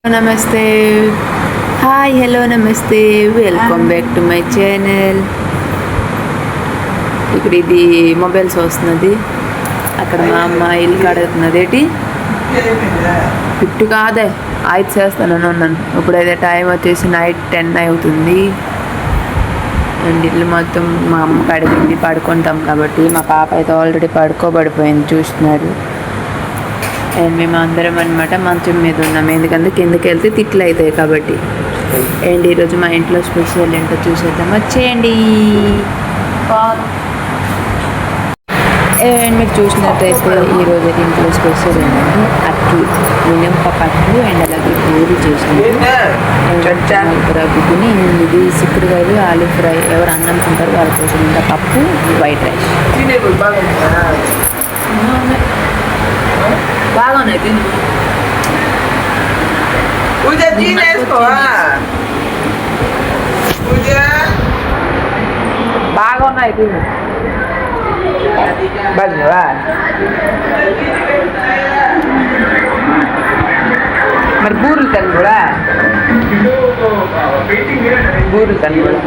నమస్తే, hi, hello, నమస్తే, welcome back to my channel. ఇక్కడ ఇది మొబైల్స్ వస్తున్నది. అక్కడ మా అమ్మ ఇల్లు కడుగుతున్నది. ఏంటి ఫిఫ్టీ కాదే 5 చేస్తానని ఉన్నాను. ఇప్పుడైతే టైం వచ్చేసి నైట్ 10 అవుతుంది. అండ్ ఇల్లు మొత్తం మా అమ్మ కడిగింది. పడుకుంటాం కాబట్టి మా పాప అయితే ఆల్రెడీ పడుకోబడిపోయింది, చూస్తున్నారు. అండ్ మేము అందరం అనమాట మంచం మీద ఉన్నాం, ఎందుకంటే కిందకి వెళ్తే తిట్లు అవుతాయి కాబట్టి. అండ్ ఈరోజు మా ఇంట్లో స్పెషల్ ఏంటో చూసేద్దాం, వచ్చేయండి. అండ్ మీరు చూసినట్టయితే ఈరోజు ఇంట్లో స్పెషల్ ఏంటంటే అట్లు, మినపప్పు అట్లు అండ్ అలాగే పూరి చేసినారు. గుడ్డుని ఇది చిక్కుడుకాయలు, ఆలు ఫ్రై. ఎవరు అన్నం తింటారు వాళ్ళ కోసం ఇంకా పప్పు, వైట్ రైస్. బాగున్నాయి తిని. బాగున్నాయి తిని. బాగా మరి బూరెలు తను కూడా, బూరెలు తను కూడా.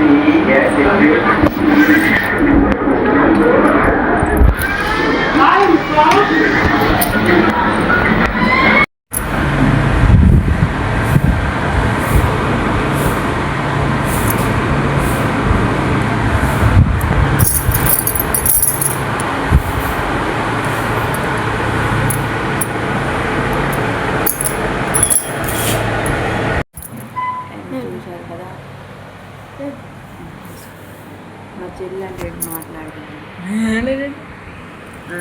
చూశారు కదా మా చెల్లి అంటే మాట్లాడుతున్నాను.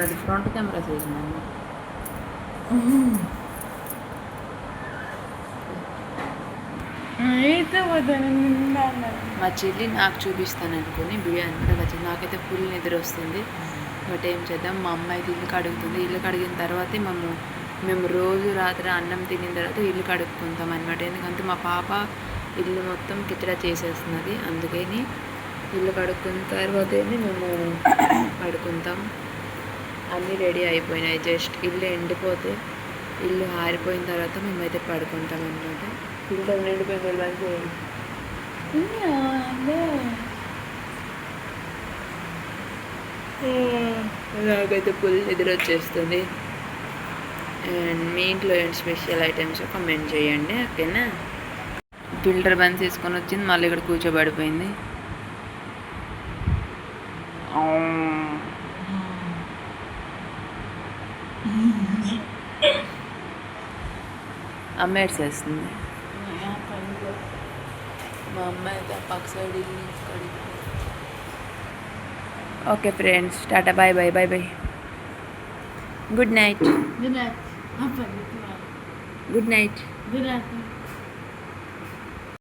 అది ఫ్రంట్ కెమెరా చేసినాను. మా చెల్లి నాకు చూపిస్తాను అనుకుని బిర్యానీ కూడా వచ్చింది. నాకైతే ఫుల్ నిద్ర వస్తుంది. బట్ ఏం చేద్దాం, మా అమ్మ అయితే ఇల్లు కడుగుతుంది. ఇల్లు కడిగిన తర్వాతే మేము రోజు రాత్రి అన్నం తినిన తర్వాత ఇల్లు కడుక్కుంటాం అనమాట. ఎందుకంటే మా పాప ఇల్లు మొత్తం కిచడా చేసేస్తున్నది. అందుకని ఇల్లు కడుక్కున్న తర్వాతే మేము కడుక్కుంటాం. అన్నీ రెడీ అయిపోయినాయి. జస్ట్ ఇల్లు ఎండిపోతే, ఇల్లు ఆరిపోయిన తర్వాత మేమైతే పడుకుంటాం అనమాట. ఫిల్టర్ నిండిపోయిన వాళ్ళు నాకైతే ఫుల్ నిద్ర వచ్చేస్తుంది. అండ్ మీ ఇంట్లో ఏంటి స్పెషల్ ఐటమ్స్ కామెంట్ చేయండి, ఓకేనా. ఫిల్టర్ బంద్ చేసుకొని వచ్చింది, మళ్ళీ ఇక్కడ కూర్చోబడిపోయింది. అమ్మ ఏడ్చేస్తుంది. మా అమ్మ అయితే పక్క సైడ్ ఇల్లు. Okay friends, tata, bye bye bye bye, good night. Good night.